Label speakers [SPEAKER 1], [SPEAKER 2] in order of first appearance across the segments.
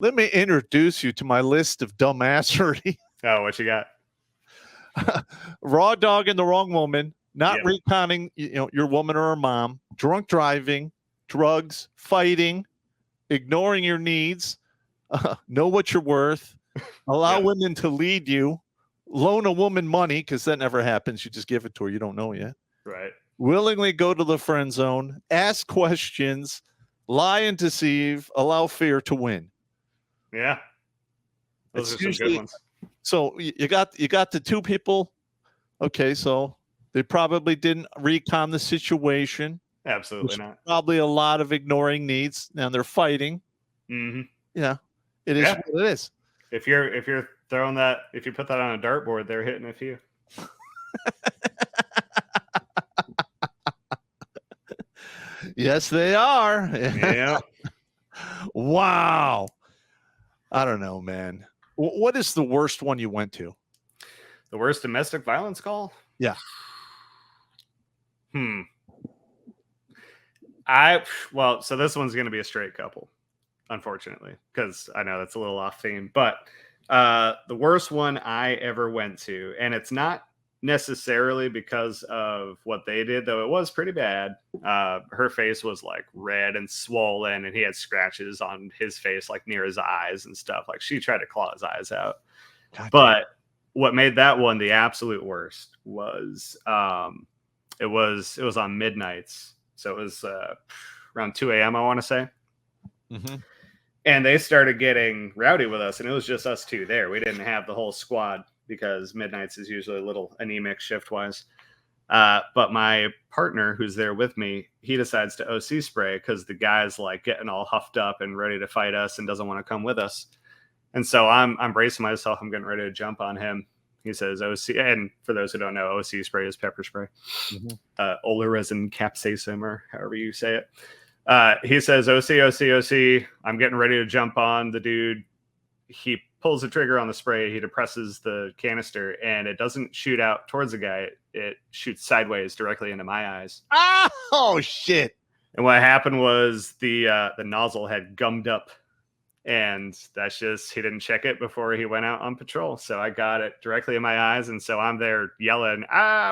[SPEAKER 1] Let me introduce you to my list of dumbassery.
[SPEAKER 2] Oh, what you got?
[SPEAKER 1] Raw dog in the wrong woman, not
[SPEAKER 2] Yep.
[SPEAKER 1] recounting your woman or her mom, drunk driving, drugs, fighting, ignoring your needs, know what you're worth, allow
[SPEAKER 2] Yep.
[SPEAKER 1] women to lead you, loan a woman money because that never happens. You just give it to her. You don't know yet.
[SPEAKER 2] Right.
[SPEAKER 1] Willingly go to the friend zone, ask questions, lie and deceive, allow fear to win.
[SPEAKER 2] Yeah. Those
[SPEAKER 1] It's
[SPEAKER 2] are some good
[SPEAKER 1] usually
[SPEAKER 2] ones.
[SPEAKER 1] so you got the two people. Okay, so they probably didn't recon the situation.
[SPEAKER 2] Absolutely
[SPEAKER 1] There's
[SPEAKER 2] not.
[SPEAKER 1] probably a lot of ignoring needs. Now they're fighting.
[SPEAKER 2] Mm-hmm.
[SPEAKER 1] Yeah, it is
[SPEAKER 2] Yeah.
[SPEAKER 1] what it is.
[SPEAKER 2] If you're throwing that, if you put that on a dartboard, they're hitting a few.
[SPEAKER 1] Yes, they are.
[SPEAKER 2] Yeah.
[SPEAKER 1] Wow. I don't know, man. What is the worst one you went to?
[SPEAKER 2] The worst domestic violence call?
[SPEAKER 1] Yeah.
[SPEAKER 2] So this one's going to be a straight couple, unfortunately, because I know that's a little off theme. But the worst one I ever went to, and it's not necessarily because of what they did, though it was pretty bad. Her face was like red and swollen, and he had scratches on his face, like near his eyes and stuff. Like she tried to claw his eyes out.
[SPEAKER 1] God
[SPEAKER 2] But
[SPEAKER 1] damn.
[SPEAKER 2] what made that one the absolute worst was it was on midnights. So it was around 2 a.m., I want to say.
[SPEAKER 1] Mm-hmm.
[SPEAKER 2] And they started getting rowdy with us, and it was just us two there. We didn't have the whole squad because midnights is usually a little anemic shift-wise. But my partner, who's there with me, he decides to OC spray because the guy's like getting all huffed up and ready to fight us and doesn't want to come with us. And so I'm bracing myself. I'm getting ready to jump on him. He says OC, and for those who don't know, OC spray is pepper spray. Oleresin capsaicin, or however you say it. He says OC. I'm getting ready to jump on the dude. He pulls the trigger on the spray. He depresses the canister, and it doesn't shoot out towards the guy. It shoots sideways directly into my eyes.
[SPEAKER 1] Oh shit!
[SPEAKER 2] And what happened was the nozzle had gummed up. And that's just, he didn't check it before he went out on patrol. So I got it directly in my eyes. And so I'm there yelling,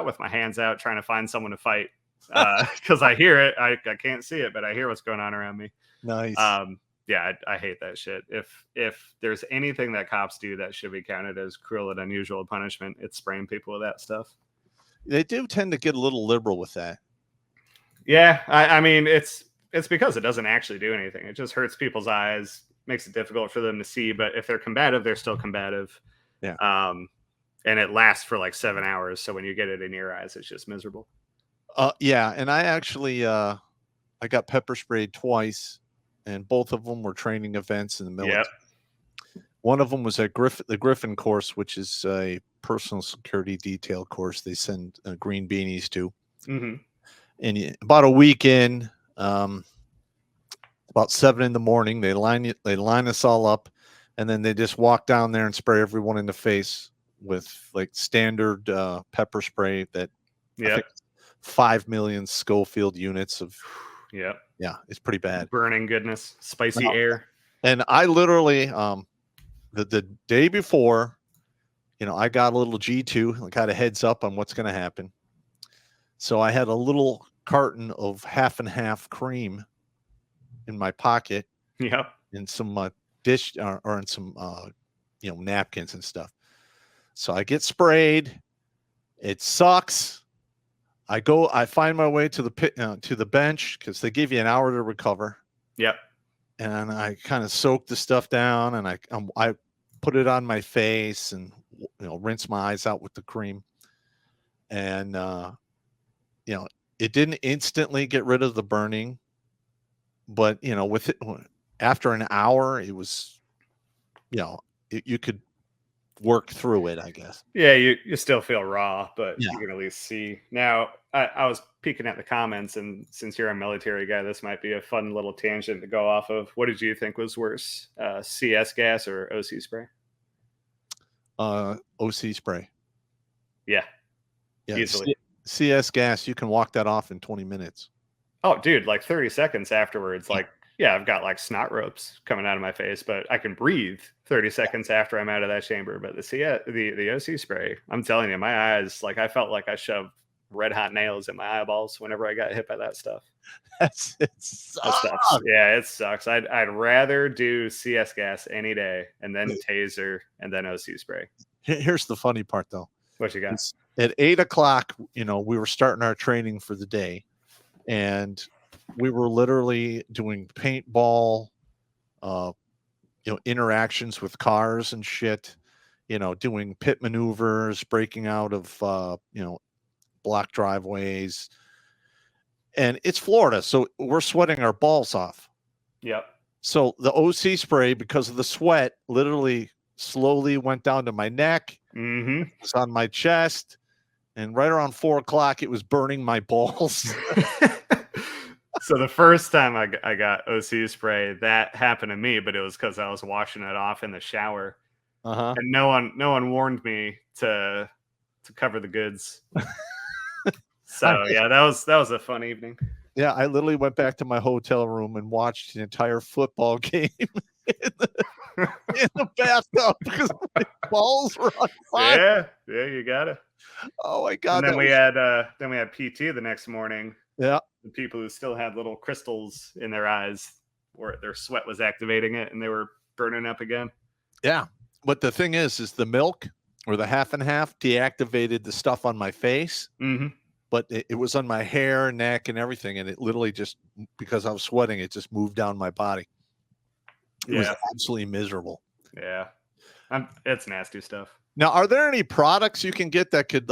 [SPEAKER 2] with my hands out, trying to find someone to fight. Because I hear it. I can't see it, but I hear what's going on around me.
[SPEAKER 1] Nice.
[SPEAKER 2] Yeah, I hate that shit. If there's anything that cops do that should be counted as cruel and unusual punishment, it's spraying people with that stuff.
[SPEAKER 1] They do tend to get a little liberal with that.
[SPEAKER 2] Yeah, I mean, it's because it doesn't actually do anything. It just hurts people's eyes, makes it difficult for them to see. But if they're combative, they're still combative.
[SPEAKER 1] Yeah.
[SPEAKER 2] And it lasts for like 7 hours. So when you get it in your eyes, it's just miserable.
[SPEAKER 1] Yeah. And I actually, I got pepper sprayed twice, and both of them were training events in the military.
[SPEAKER 2] Yep.
[SPEAKER 1] One of them was at the Griffin course, which is a personal security detail course. They send green beanies to.
[SPEAKER 2] Mm-hmm.
[SPEAKER 1] And about a week in, about 7 a.m, they line us all up, and then they just walk down there and spray everyone in the face with like standard pepper spray that 5 million Schofield units of. Yeah, it's pretty bad.
[SPEAKER 2] Burning goodness, spicy air.
[SPEAKER 1] And I literally the day before, I got a little G2, got a heads up on what's going to happen. So I had a little carton of half and half cream in my pocket.
[SPEAKER 2] Yep.
[SPEAKER 1] In some dish or in some napkins and stuff. So I get sprayed. It sucks. I find my way to the pit, to the bench, because they give you an hour to recover.
[SPEAKER 2] Yep.
[SPEAKER 1] And I kind of soak the stuff down, and I put it on my face and rinse my eyes out with the cream. And it didn't instantly get rid of the burning, but with it, after an hour, it was, you could work through it, I guess.
[SPEAKER 2] Yeah, you still feel raw, but
[SPEAKER 1] Yeah.
[SPEAKER 2] you can at least see. Now, I was peeking at the comments, and since you're a military guy, this might be a fun little tangent to go off of. What did you think was worse, CS gas or OC spray?
[SPEAKER 1] OC spray.
[SPEAKER 2] Yeah.
[SPEAKER 1] Easily. CS gas, you can walk that off in 20 minutes.
[SPEAKER 2] Oh, dude, like 30 seconds afterwards, like Yeah, I've got like snot ropes coming out of my face, but I can breathe 30 seconds after I'm out of that chamber. But the OC spray, I'm telling you, my eyes, like I felt like I shoved red hot nails in my eyeballs whenever I got hit by that stuff.
[SPEAKER 1] It
[SPEAKER 2] That
[SPEAKER 1] sucks.
[SPEAKER 2] sucks. Yeah, it sucks. I'd rather do CS gas any day, and then taser, and then OC spray.
[SPEAKER 1] Here's the funny part, though.
[SPEAKER 2] What you got?
[SPEAKER 1] It's at 8:00, we were starting our training for the day, and we were literally doing paintball, interactions with cars and shit, doing pit maneuvers, breaking out of, block driveways. And it's Florida, so we're sweating our balls off.
[SPEAKER 2] Yep.
[SPEAKER 1] So the OC spray, because of the sweat, literally slowly went down to my neck.
[SPEAKER 2] Mm-hmm.
[SPEAKER 1] It was on my chest. And right around 4:00, it was burning my balls.
[SPEAKER 2] So the first time I got OC spray, that happened to me, but it was because I was washing it off in the shower, and no one warned me to cover the goods. So yeah, that was a fun evening.
[SPEAKER 1] Yeah, I literally went back to my hotel room and watched the entire football game in the bathtub because my balls were on fire.
[SPEAKER 2] Yeah, you got it.
[SPEAKER 1] Oh my god!
[SPEAKER 2] And then we had PT the next morning.
[SPEAKER 1] Yeah,
[SPEAKER 2] the people who still had little crystals in their eyes, or their sweat was activating it, and they were burning up again.
[SPEAKER 1] Yeah, but the thing is the milk or the half and half deactivated the stuff on my face.
[SPEAKER 2] Mm-hmm.
[SPEAKER 1] But it was on my hair, neck, and everything, and it literally just, because I was sweating, it just moved down my body. It was absolutely miserable.
[SPEAKER 2] Yeah, it's nasty stuff.
[SPEAKER 1] Now, are there any products you can get that could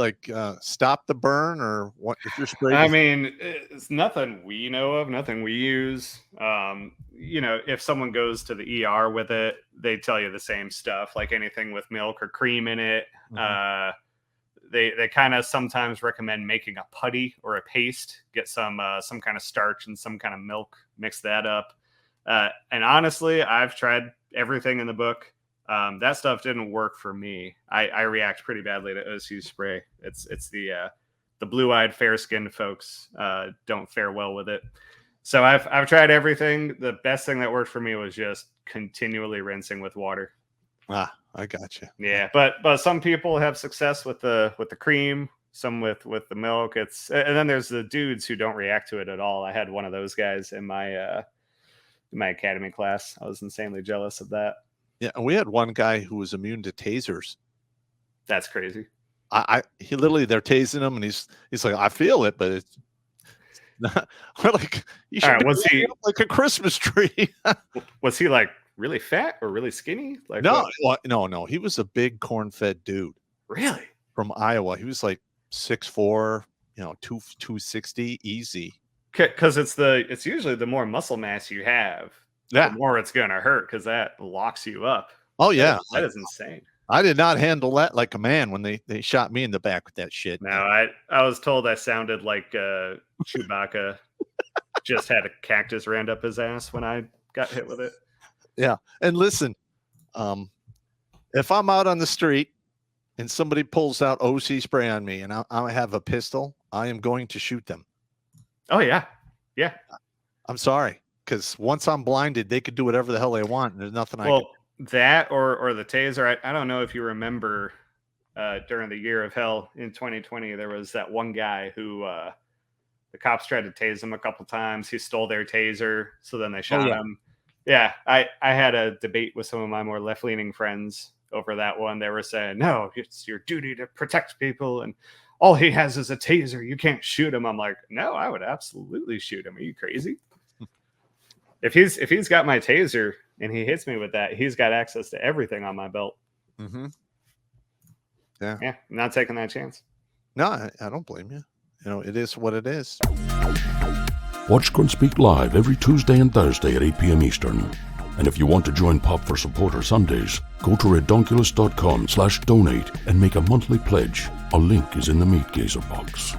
[SPEAKER 1] stop the burn, or what? If you're spraying?
[SPEAKER 2] I mean, it's nothing we know of, nothing we use. If someone goes to the ER with it, they tell you the same stuff, like anything with milk or cream in it. Mm-hmm. They kind of sometimes recommend making a putty or a paste, get some kind of starch and some kind of milk, mix that up. And honestly, I've tried everything in the book. That stuff didn't work for me. I react pretty badly to OC spray. It's the blue-eyed, fair-skinned folks don't fare well with it. So I've tried everything. The best thing that worked for me was just continually rinsing with water.
[SPEAKER 1] I got you.
[SPEAKER 2] Yeah, but some people have success with the cream, some with the milk. And then there's the dudes who don't react to it at all. I had one of those guys in my academy class. I was insanely jealous of that.
[SPEAKER 1] Yeah, and we had one guy who was immune to tasers.
[SPEAKER 2] That's crazy.
[SPEAKER 1] He literally, they're tasing him, and he's like, I feel it, but it's not. We're like, you should be like a Christmas tree.
[SPEAKER 2] Was he like really fat or really skinny? Like
[SPEAKER 1] no. He was a big corn-fed dude.
[SPEAKER 2] Really?
[SPEAKER 1] From Iowa. He was like 6'4", 260, easy.
[SPEAKER 2] Because it's usually the more muscle mass you have, the more it's gonna hurt, because that locks you up.
[SPEAKER 1] Oh yeah,
[SPEAKER 2] that is insane.
[SPEAKER 1] I did not handle that like a man when they shot me in the back with that shit.
[SPEAKER 2] No, I was told I sounded like Chewbacca just had a cactus rammed up his ass when I got hit with it.
[SPEAKER 1] Yeah, and listen, if I'm out on the street and somebody pulls out OC spray on me and I have a pistol, I am going to shoot them.
[SPEAKER 2] Oh yeah.
[SPEAKER 1] I'm sorry, because once I'm blinded, they could do whatever the hell they want, and there's nothing I can do.
[SPEAKER 2] That or the taser. I don't know if you remember during the year of hell in 2020, there was that one guy who the cops tried to tase him a couple times. He stole their taser, so then they shot him. Yeah, I had a debate with some of my more left-leaning friends over that one. They were saying, no, it's your duty to protect people, and all he has is a taser. You can't shoot him. I'm like, no, I would absolutely shoot him. Are you crazy? If he's got my taser and he hits me with that, he's got access to everything on my belt.
[SPEAKER 1] Mm-hmm.
[SPEAKER 2] Yeah, I'm not taking that chance.
[SPEAKER 1] No, I don't blame you. It is what it is.
[SPEAKER 3] Watch Grunt Speak live every Tuesday and Thursday at 8 p.m. Eastern. And if you want to join Popp for Supporter Sundays, go to redonkulous.com/donate and make a monthly pledge. A link is in the Meat Gazer box.